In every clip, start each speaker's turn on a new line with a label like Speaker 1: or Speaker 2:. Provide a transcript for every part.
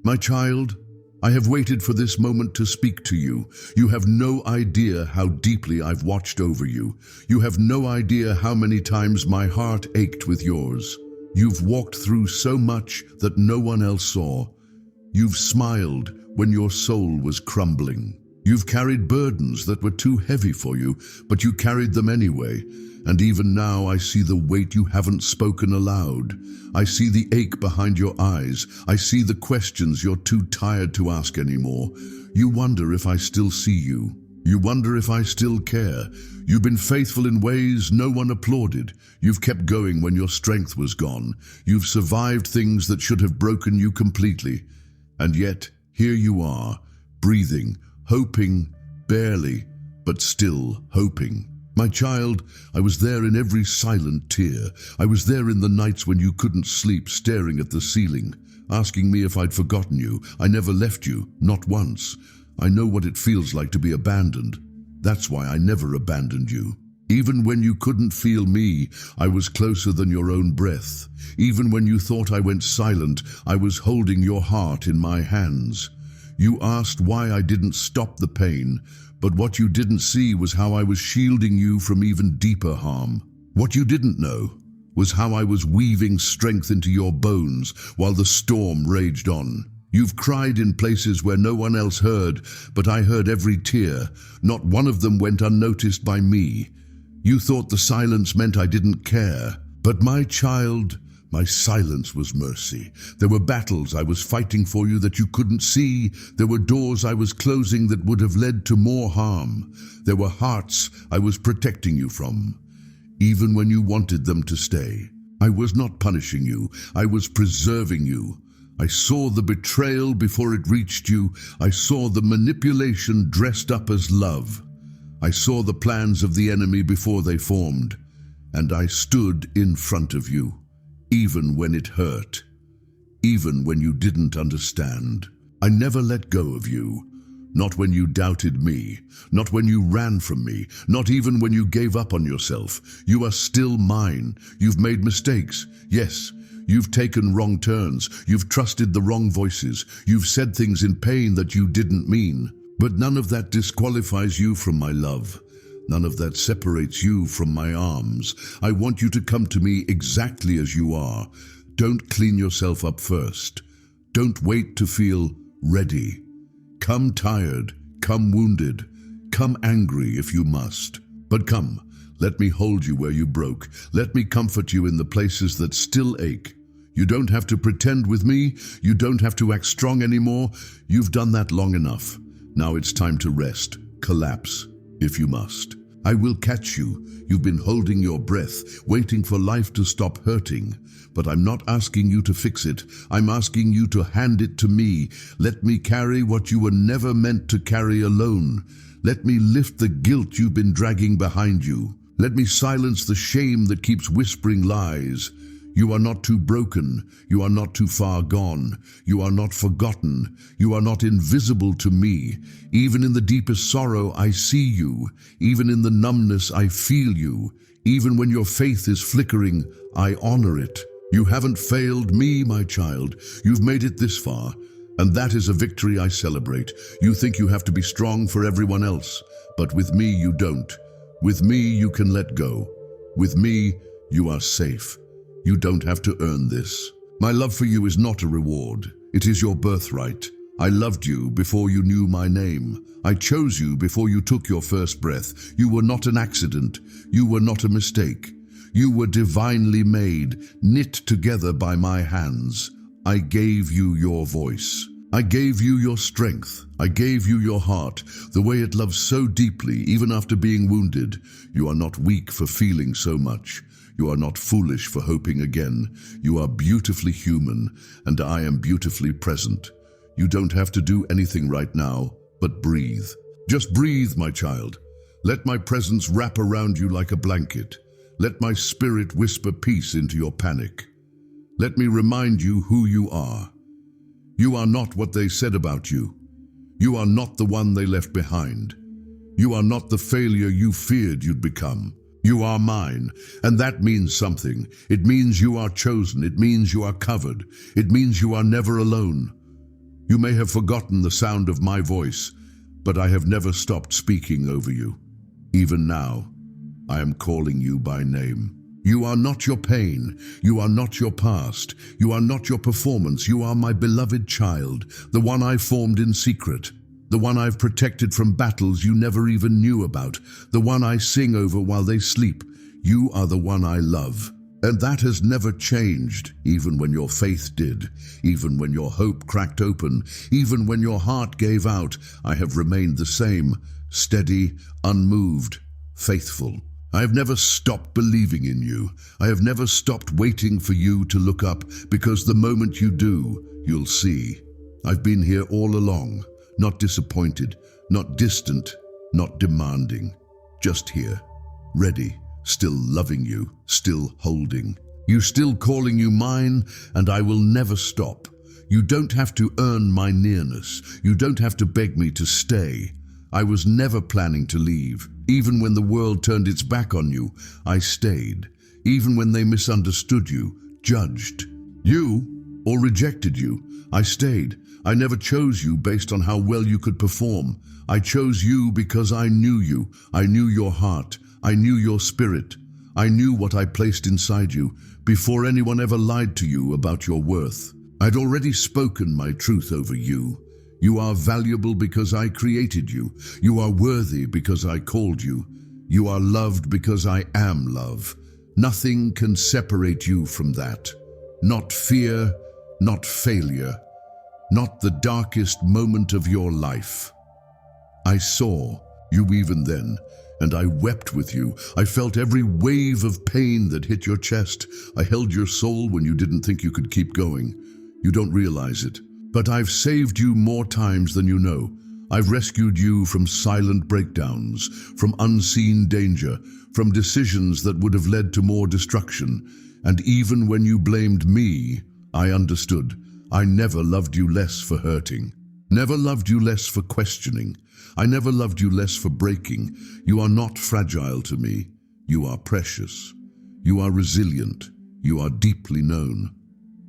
Speaker 1: My child, I have waited for this moment to speak to you. You have no idea how deeply I've watched over you. You have no idea how many times my heart ached with yours. You've walked through so much that no one else saw. You've smiled when your soul was crumbling. You've carried burdens that were too heavy for you, but you carried them anyway. And even now I see the weight you haven't spoken aloud. I see the ache behind your eyes. I see the questions you're too tired to ask anymore. You wonder if I still see you. You wonder if I still care. You've been faithful in ways no one applauded. You've kept going when your strength was gone. You've survived things that should have broken you completely. And yet, here you are, breathing, hoping, barely, but still hoping. My child, I was there in every silent tear. I was there in the nights when you couldn't sleep, staring at the ceiling, asking me if I'd forgotten you. I never left you, not once. I know what it feels like to be abandoned. That's why I never abandoned you. Even when you couldn't feel me, I was closer than your own breath. Even when you thought I went silent, I was holding your heart in my hands. You asked why I didn't stop the pain, but what you didn't see was how I was shielding you from even deeper harm. What you didn't know was how I was weaving strength into your bones while the storm raged on. You've cried in places where no one else heard, but I heard every tear. Not one of them went unnoticed by me. You thought the silence meant I didn't care. But my child, my silence was mercy. There were battles I was fighting for you that you couldn't see. There were doors I was closing that would have led to more harm. There were hearts I was protecting you from, even when you wanted them to stay. I was not punishing you. I was preserving you. I saw the betrayal before it reached you. I saw the manipulation dressed up as love. I saw the plans of the enemy before they formed, and I stood in front of you. Even when it hurt, even when you didn't understand. I never let go of you. Not when you doubted me, not when you ran from me, not even when you gave up on yourself. You are still mine. You've made mistakes. Yes, you've taken wrong turns. You've trusted the wrong voices. You've said things in pain that you didn't mean. But none of that disqualifies you from my love. None of that separates you from my arms. I want you to come to me exactly as you are. Don't clean yourself up first. Don't wait to feel ready. Come tired, come wounded, come angry if you must. But come, let me hold you where you broke. Let me comfort you in the places that still ache. You don't have to pretend with me. You don't have to act strong anymore. You've done that long enough. Now it's time to rest, collapse, if you must. I will catch you. You've been holding your breath, waiting for life to stop hurting. But I'm not asking you to fix it. I'm asking you to hand it to me. Let me carry what you were never meant to carry alone. Let me lift the guilt you've been dragging behind you. Let me silence the shame that keeps whispering lies. You are not too broken. You are not too far gone. You are not forgotten. You are not invisible to me. Even in the deepest sorrow, I see you. Even in the numbness, I feel you. Even when your faith is flickering, I honor it. You haven't failed me, my child. You've made it this far, and that is a victory I celebrate. You think you have to be strong for everyone else, but with me you don't. With me you can let go. With me you are safe. You don't have to earn this. My love for you is not a reward. It is your birthright. I loved you before you knew my name. I chose you before you took your first breath. You were not an accident. You were not a mistake. You were divinely made, knit together by my hands. I gave you your voice. I gave you your strength. I gave you your heart, the way it loves so deeply, even after being wounded. You are not weak for feeling so much. You are not foolish for hoping again. You are beautifully human, and I am beautifully present. You don't have to do anything right now, but breathe. Just breathe, my child. Let my presence wrap around you like a blanket. Let my spirit whisper peace into your panic. Let me remind you who you are. You are not what they said about you. You are not the one they left behind. You are not the failure you feared you'd become. You are mine, and that means something. It means you are chosen. It means you are covered. It means you are never alone. You may have forgotten the sound of my voice, but I have never stopped speaking over you. Even now, I am calling you by name. You are not your pain. You are not your past. You are not your performance. You are my beloved child, the one I formed in secret, the one I've protected from battles you never even knew about, the one I sing over while they sleep. You are the one I love. And that has never changed, even when your faith did, even when your hope cracked open, even when your heart gave out. I have remained the same, steady, unmoved, faithful. I have never stopped believing in you. I have never stopped waiting for you to look up, because the moment you do, you'll see. I've been here all along, not disappointed, not distant, not demanding. Just here, ready, still loving you, still holding. You still calling you mine, and I will never stop. You don't have to earn my nearness. You don't have to beg me to stay. I was never planning to leave. Even when the world turned its back on you, I stayed. Even when they misunderstood you, judged you, or rejected you, I stayed. I never chose you based on how well you could perform. I chose you because I knew you. I knew your heart. I knew your spirit. I knew what I placed inside you before anyone ever lied to you about your worth. I'd already spoken my truth over you. You are valuable because I created you. You are worthy because I called you. You are loved because I am love. Nothing can separate you from that. Not fear, not failure, not the darkest moment of your life. I saw you even then, and I wept with you. I felt every wave of pain that hit your chest. I held your soul when you didn't think you could keep going. You don't realize it, but I've saved you more times than you know. I've rescued you from silent breakdowns, from unseen danger, from decisions that would have led to more destruction. And even when you blamed me, I understood. I never loved you less for hurting. Never loved you less for questioning. I never loved you less for breaking. You are not fragile to me. You are precious. You are resilient. You are deeply known.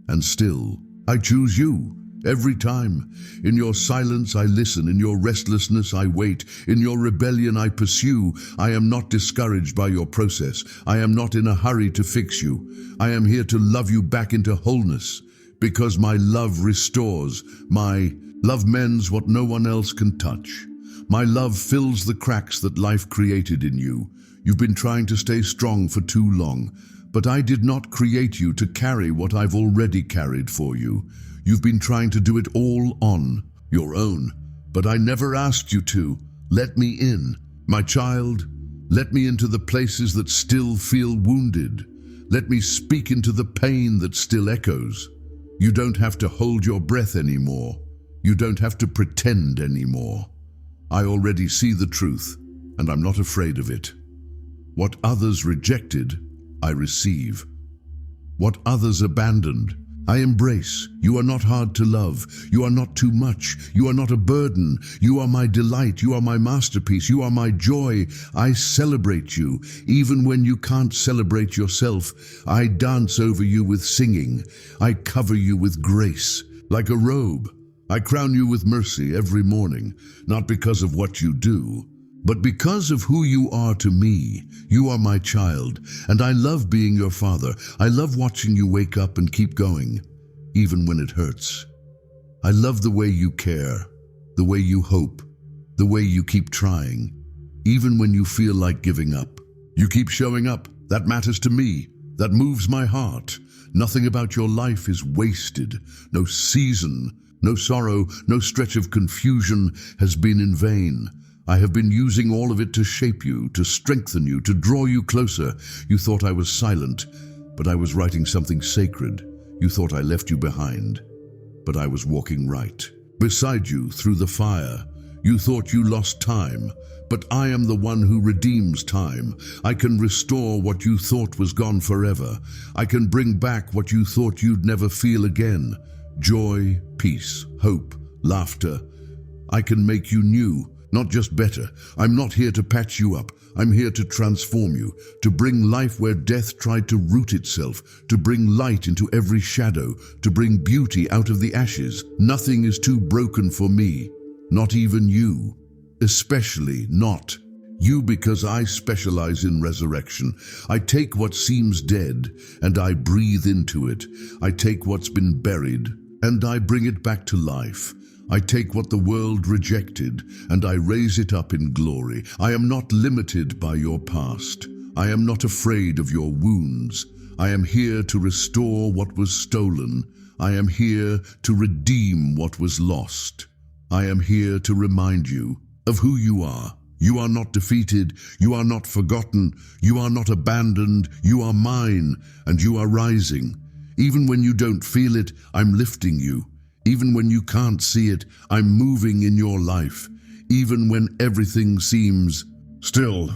Speaker 1: And still, I choose you. Every time. In your silence I listen, in your restlessness I wait, in your rebellion I pursue. I am not discouraged by your process. I am not in a hurry to fix you. I am here to love you back into wholeness, because my love restores. My love mends what no one else can touch. My love fills the cracks that life created in you. You've been trying to stay strong for too long, but I did not create you to carry what I've already carried for you. You've been trying to do it all on your own, but I never asked you to. Let me in, my child. Let me into the places that still feel wounded. Let me speak into the pain that still echoes. You don't have to hold your breath anymore. You don't have to pretend anymore. I already see the truth, and I'm not afraid of it. What others rejected, I receive. What others abandoned, I embrace. You are not hard to love. You are not too much. You are not a burden. You are my delight. You are my masterpiece. You are my joy. I celebrate you. Even when you can't celebrate yourself, I dance over you with singing. I cover you with grace, like a robe. I crown you with mercy every morning, not because of what you do, but because of who you are to me. You are my child, and I love being your father. I love watching you wake up and keep going, even when it hurts. I love the way you care, the way you hope, the way you keep trying, even when you feel like giving up. You keep showing up. That matters to me. That moves my heart. Nothing about your life is wasted. No season, no sorrow, no stretch of confusion has been in vain. I have been using all of it to shape you, to strengthen you, to draw you closer. You thought I was silent, but I was writing something sacred. You thought I left you behind, but I was walking right beside you through the fire. You thought you lost time, but I am the one who redeems time. I can restore what you thought was gone forever. I can bring back what you thought you'd never feel again. Joy, peace, hope, laughter. I can make you new. Not just better. I'm not here to patch you up. I'm here to transform you, to bring life where death tried to root itself, to bring light into every shadow, to bring beauty out of the ashes. Nothing is too broken for me, not even you, especially not you, because I specialize in resurrection. I take what seems dead and I breathe into it. I take what's been buried and I bring it back to life. I take what the world rejected and I raise it up in glory. I am not limited by your past. I am not afraid of your wounds. I am here to restore what was stolen. I am here to redeem what was lost. I am here to remind you of who you are. You are not defeated. You are not forgotten. You are not abandoned. You are mine, and you are rising. Even when you don't feel it, I'm lifting you. Even when you can't see it, I'm moving in your life. Even when everything seems still,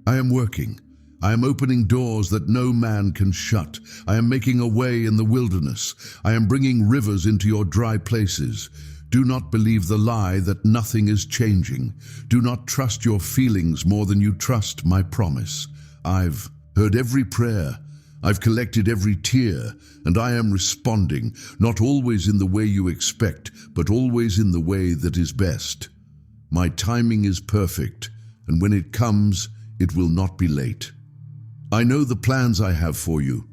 Speaker 1: I am working. I am opening doors that no man can shut. I am making a way in the wilderness. I am bringing rivers into your dry places. Do not believe the lie that nothing is changing. Do not trust your feelings more than you trust my promise. I've heard every prayer. I've collected every tear, and I am responding, not always in the way you expect, but always in the way that is best. My timing is perfect, and when it comes, it will not be late. I know the plans I have for you,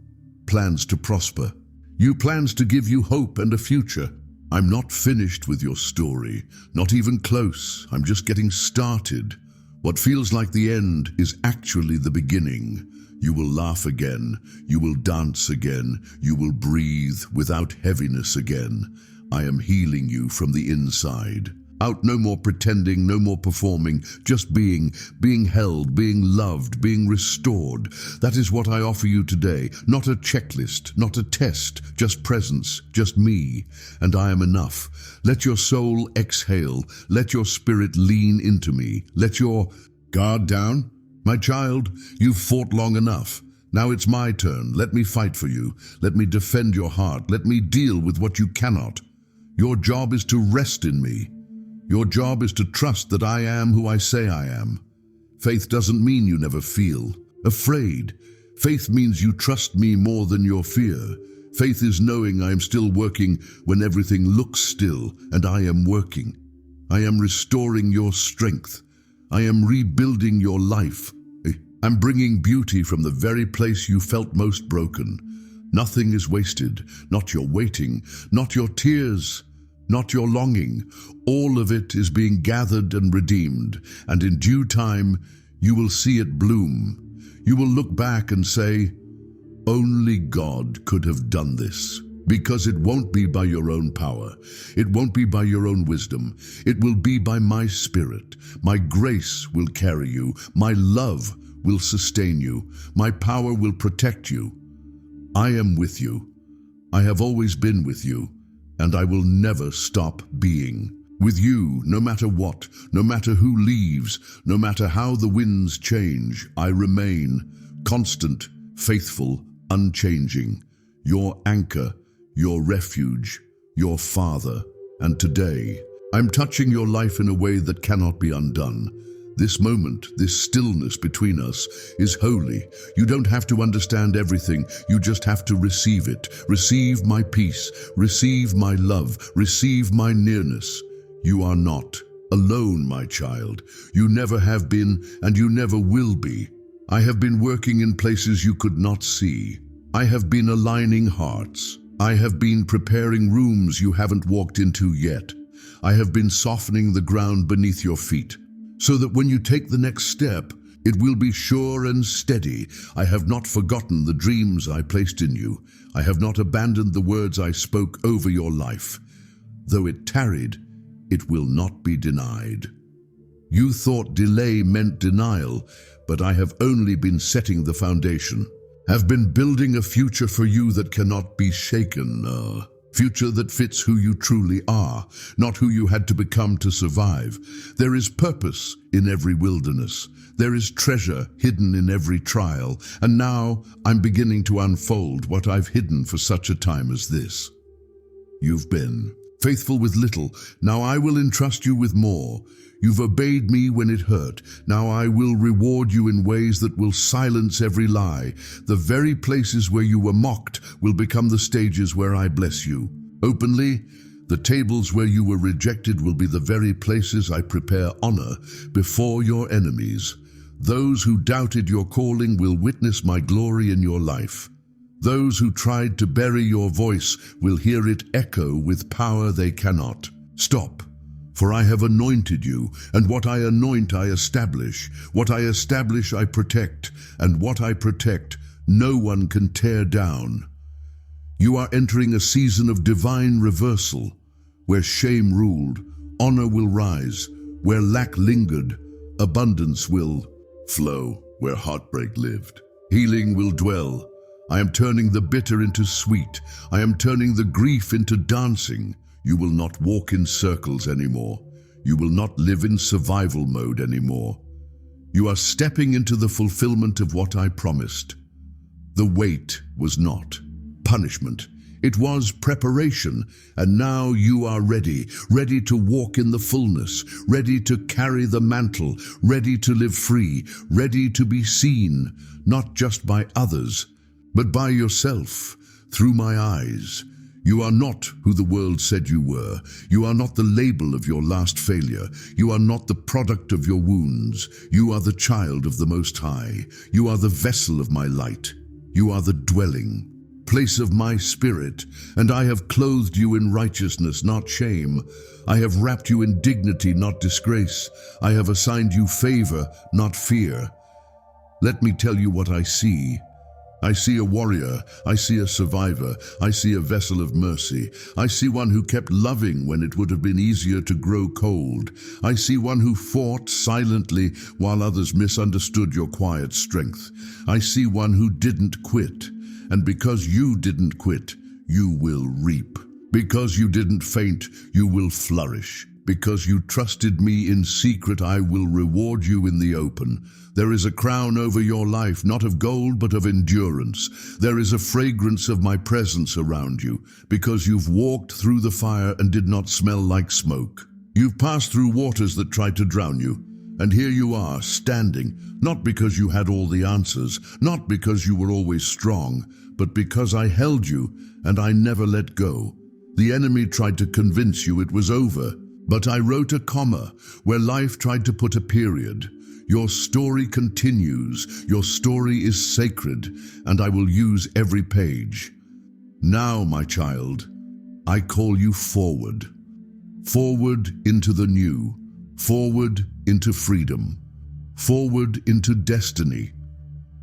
Speaker 1: plans to prosper. You plans to give you hope and a future. I'm not finished with your story, not even close. I'm just getting started. What feels like the end is actually the beginning. You will laugh again. You will dance again. You will breathe without heaviness again. I am healing you from the inside. Out, no more pretending, no more performing, just being held, being loved, being restored. That is what I offer you today. Not a checklist, not a test, just presence, just me. And I am enough. Let your soul exhale. Let your spirit lean into me. Let your guard down. My child, you've fought long enough. Now it's my turn. Let me fight for you. Let me defend your heart. Let me deal with what you cannot. Your job is to rest in me. Your job is to trust that I am who I say I am. Faith doesn't mean you never feel afraid. Faith means you trust me more than your fear. Faith is knowing I am still working when everything looks still, and I am working. I am restoring your strength. I am rebuilding your life. I'm bringing beauty from the very place you felt most broken. Nothing is wasted, not your waiting, not your tears, not your longing. All of it is being gathered and redeemed, and in due time you will see it bloom. You will look back and say, only God could have done this. Because it won't be by your own power. It won't be by your own wisdom. It will be by my Spirit. My grace will carry you. My love will sustain you. My power will protect you. I am with you. I have always been with you, and I will never stop being with you, no matter what, no matter who leaves, no matter how the winds change. I remain constant, faithful, unchanging, your anchor, your refuge, your Father. And today, I'm touching your life in a way that cannot be undone. This moment, this stillness between us is holy. You don't have to understand everything. You just have to receive it. Receive my peace. Receive my love. Receive my nearness. You are not alone, my child. You never have been, and you never will be. I have been working in places you could not see. I have been aligning hearts. I have been preparing rooms you haven't walked into yet. I have been softening the ground beneath your feet, so that when you take the next step, it will be sure and steady. I have not forgotten the dreams I placed in you. I have not abandoned the words I spoke over your life. Though it tarried, it will not be denied. You thought delay meant denial, but I have only been setting the foundation. Have been building a future for you that cannot be shaken, a future that fits who you truly are, not who you had to become to survive. There is purpose in every wilderness. There is treasure hidden in every trial. And now I'm beginning to unfold what I've hidden for such a time as this. You've been Faithful with little, now I will entrust you with more. You've obeyed me when it hurt. Now I will reward you in ways that will silence every lie. The very places where you were mocked will become the stages where I bless you. Openly, the tables where you were rejected will be the very places I prepare honor before your enemies. Those who doubted your calling will witness my glory in your life. Those who tried to bury your voice will hear it echo with power they cannot. Stop. For I have anointed you, and what I anoint I establish. What I establish I protect, and what I protect no one can tear down. You are entering a season of divine reversal. Where shame ruled, honor will rise. Where lack lingered, abundance will flow. Where heartbreak lived, healing will dwell. I am turning the bitter into sweet. I am turning the grief into dancing. You will not walk in circles anymore. You will not live in survival mode anymore. You are stepping into the fulfillment of what I promised. The wait was not punishment. It was preparation, and now you are ready to walk in the fullness, ready to carry the mantle, ready to live free, ready to be seen, not just by others, but by yourself, through my eyes. You are not who the world said you were. You are not the label of your last failure. You are not the product of your wounds. You are the child of the Most High. You are the vessel of my light. You are the dwelling place of my spirit, and I have clothed you in righteousness, not shame. I have wrapped you in dignity, not disgrace. I have assigned you favor, not fear. Let me tell you what I see. I see a warrior, I see a survivor, I see a vessel of mercy. I see one who kept loving when it would have been easier to grow cold. I see one who fought silently while others misunderstood your quiet strength. I see one who didn't quit, and because you didn't quit, you will reap. Because you didn't faint, you will flourish. Because you trusted me in secret, I will reward you in the open. There is a crown over your life, not of gold, but of endurance. There is a fragrance of my presence around you, because you've walked through the fire and did not smell like smoke. You've passed through waters that tried to drown you, and here you are, standing, not because you had all the answers, not because you were always strong, but because I held you and I never let go. The enemy tried to convince you it was over, but I wrote a comma where life tried to put a period. Your story continues. Your story is sacred, and I will use every page. Now, my child, I call you forward. Forward into the new. Forward into freedom. Forward into destiny.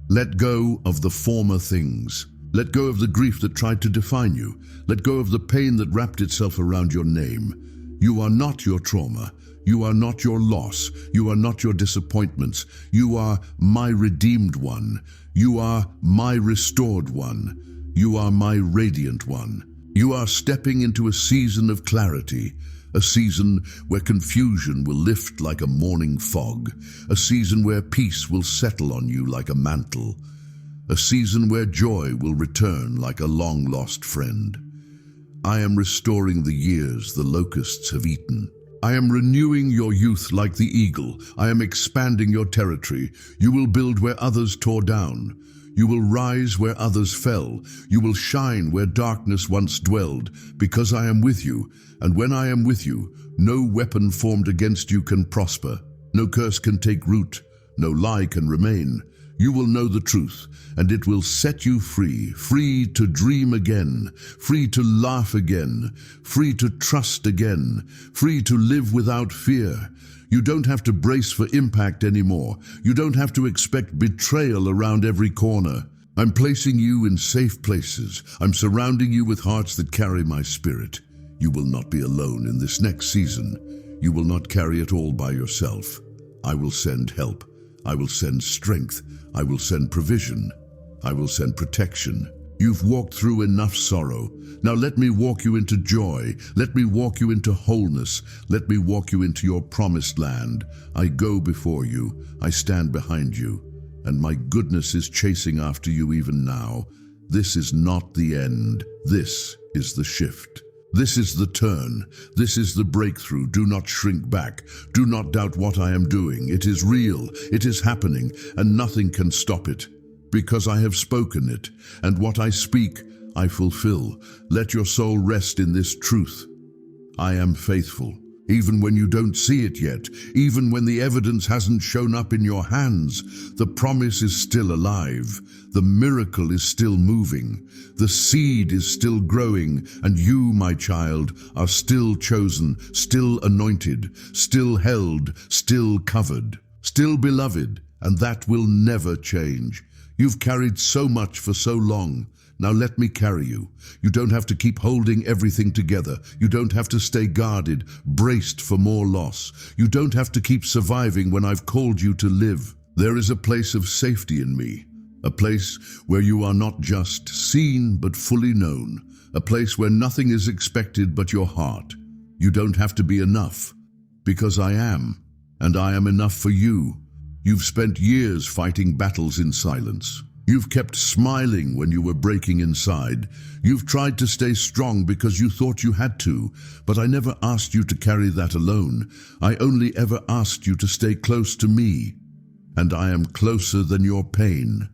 Speaker 1: Let go of the former things. Let go of the grief that tried to define you. Let go of the pain that wrapped itself around your name. You are not your trauma. You are not your loss. You are not your disappointments. You are my redeemed one. You are my restored one. You are my radiant one. You are stepping into a season of clarity, a season where confusion will lift like a morning fog, a season where peace will settle on you like a mantle, a season where joy will return like a long-lost friend. I am restoring the years the locusts have eaten. I am renewing your youth like the eagle. I am expanding your territory. You will build where others tore down. You will rise where others fell. You will shine where darkness once dwelled, because I am with you. And when I am with you, no weapon formed against you can prosper. No curse can take root. No lie can remain. You will know the truth, and it will set you free, free to dream again, free to laugh again, free to trust again, free to live without fear. You don't have to brace for impact anymore. You don't have to expect betrayal around every corner. I'm placing you in safe places. I'm surrounding you with hearts that carry my spirit. You will not be alone in this next season. You will not carry it all by yourself. I will send help. I will send strength. I will send provision. I will send protection. You've walked through enough sorrow. Now let me walk you into joy. Let me walk you into wholeness. Let me walk you into your promised land. I go before you. I stand behind you. And my goodness is chasing after you even now. This is not the end. This is the shift. This is the turn. This is the breakthrough. Do not shrink back. Do not doubt what I am doing. It is real. It is happening, and nothing can stop it. Because I have spoken it, and what I speak, I fulfill. Let your soul rest in this truth. I am faithful. Even when you don't see it yet, even when the evidence hasn't shown up in your hands, the promise is still alive. The miracle is still moving. The seed is still growing, and you, my child, are still chosen, still anointed, still held, still covered, still beloved, and that will never change. You've carried so much for so long. Now let me carry you. You don't have to keep holding everything together. You don't have to stay guarded, braced for more loss. You don't have to keep surviving when I've called you to live. There is a place of safety in me, a place where you are not just seen but fully known, a place where nothing is expected but your heart. You don't have to be enough, because I am, and I am enough for you. You've spent years fighting battles in silence. You've kept smiling when you were breaking inside. You've tried to stay strong because you thought you had to, but I never asked you to carry that alone. I only ever asked you to stay close to me. And I am closer than your pain,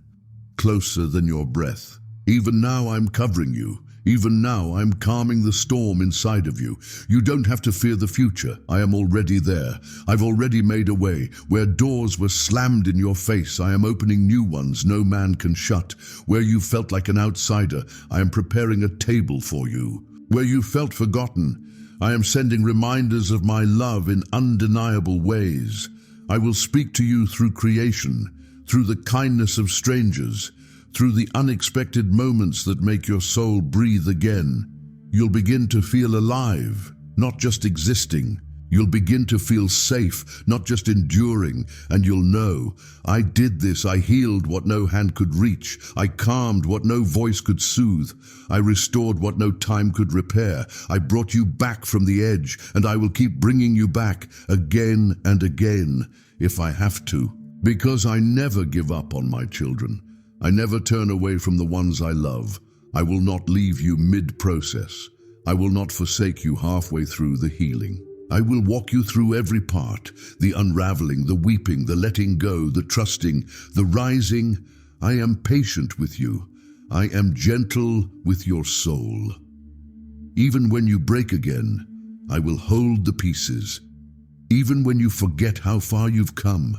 Speaker 1: closer than your breath. Even now I'm covering you. Even now I'm calming the storm inside of you. You don't have to fear the future. I am already there. I've already made a way. Where doors were slammed in your face, I am opening new ones no man can shut. Where you felt like an outsider, I am preparing a table for you. Where you felt forgotten, I am sending reminders of my love in undeniable ways. I will speak to you through creation, through the kindness of strangers, through the unexpected moments that make your soul breathe again. You'll begin to feel alive, not just existing. You'll begin to feel safe, not just enduring, and you'll know, I did this. I healed what no hand could reach. I calmed what no voice could soothe. I restored what no time could repair. I brought you back from the edge, and I will keep bringing you back again and again, if I have to, because I never give up on my children. I never turn away from the ones I love. I will not leave you mid-process. I will not forsake you halfway through the healing. I will walk you through every part, the unraveling, the weeping, the letting go, the trusting, the rising. I am patient with you. I am gentle with your soul. Even when you break again, I will hold the pieces. Even when you forget how far you've come,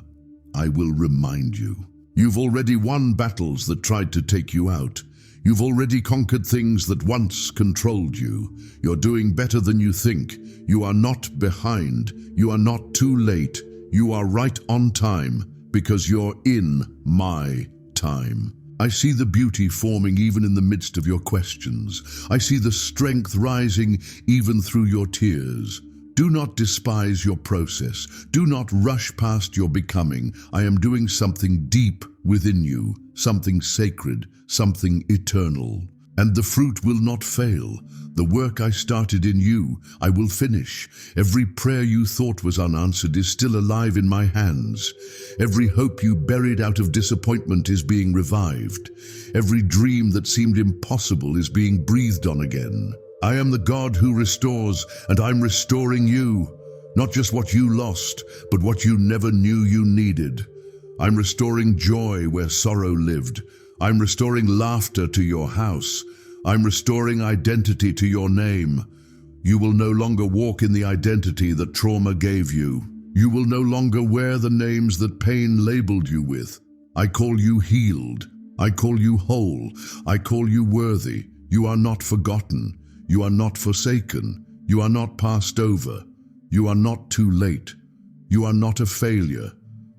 Speaker 1: I will remind you. You've already won battles that tried to take you out. You've already conquered things that once controlled you. You're doing better than you think. You are not behind. You are not too late. You are right on time, because you're in my time. I see the beauty forming even in the midst of your questions. I see the strength rising even through your tears. Do not despise your process. Do not rush past your becoming. I am doing something deep within you, something sacred, something eternal. And the fruit will not fail. The work I started in you, I will finish. Every prayer you thought was unanswered is still alive in my hands. Every hope you buried out of disappointment is being revived. Every dream that seemed impossible is being breathed on again. I am the God who restores, and I'm restoring you. Not just what you lost, but what you never knew you needed. I'm restoring joy where sorrow lived. I'm restoring laughter to your house. I'm restoring identity to your name. You will no longer walk in the identity that trauma gave you. You will no longer wear the names that pain labeled you with. I call you healed. I call you whole. I call you worthy. You are not forgotten. You are not forsaken. You are not passed over. You are not too late. You are not a failure.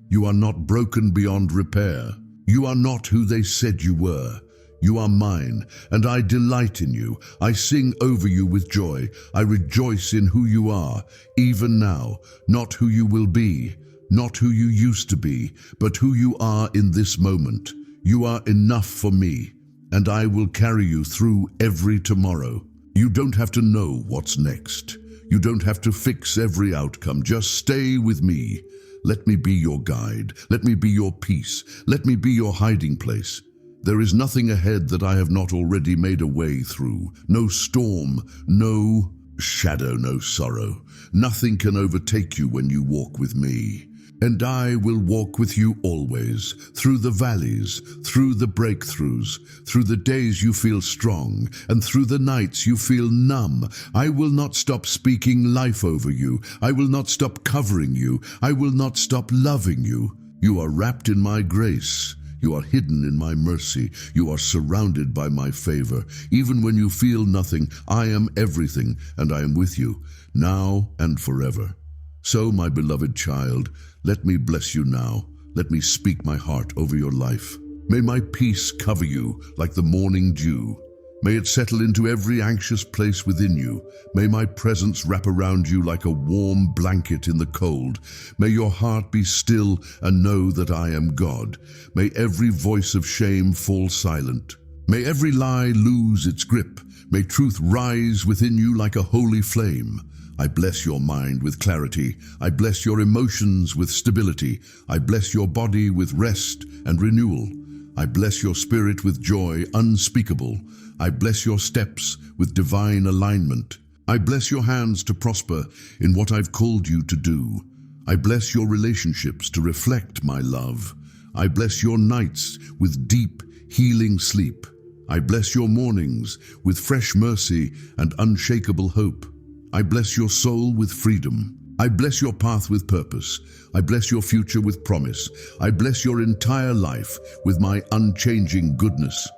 Speaker 1: You are not broken beyond repair. You are not who they said you were. You are mine, and I delight in you. I sing over you with joy. I rejoice in who you are, even now, not who you will be, not who you used to be, but who you are in this moment. You are enough for me, and I will carry you through every tomorrow. You don't have to know what's next. You don't have to fix every outcome. Just stay with me. Let me be your guide. Let me be your peace. Let me be your hiding place. There is nothing ahead that I have not already made a way through. No storm, no shadow, no sorrow. Nothing can overtake you when you walk with me. And I will walk with you always, through the valleys, through the breakthroughs, through the days you feel strong, and through the nights you feel numb. I will not stop speaking life over you. I will not stop covering you. I will not stop loving you. You are wrapped in my grace. You are hidden in my mercy. You are surrounded by my favor. Even when you feel nothing, I am everything, and I am with you, now and forever. So, my beloved child, let me bless you now. Let me speak my heart over your life. May my peace cover you like the morning dew. May it settle into every anxious place within you. May my presence wrap around you like a warm blanket in the cold. May your heart be still and know that I am God. May every voice of shame fall silent. May every lie lose its grip. May truth rise within you like a holy flame. I bless your mind with clarity. I bless your emotions with stability. I bless your body with rest and renewal. I bless your spirit with joy unspeakable. I bless your steps with divine alignment. I bless your hands to prosper in what I've called you to do. I bless your relationships to reflect my love. I bless your nights with deep, healing sleep. I bless your mornings with fresh mercy and unshakable hope. I bless your soul with freedom. I bless your path with purpose. I bless your future with promise. I bless your entire life with my unchanging goodness.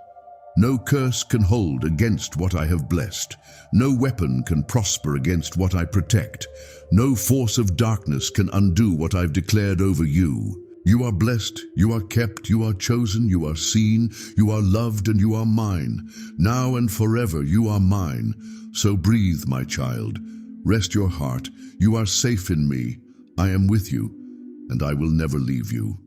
Speaker 1: No curse can hold against what I have blessed. No weapon can prosper against what I protect. No force of darkness can undo what I've declared over you. You are blessed, you are kept, you are chosen, you are seen, you are loved, and you are mine. Now and forever you are mine. So breathe, my child. Rest your heart. You are safe in me. I am with you, and I will never leave you.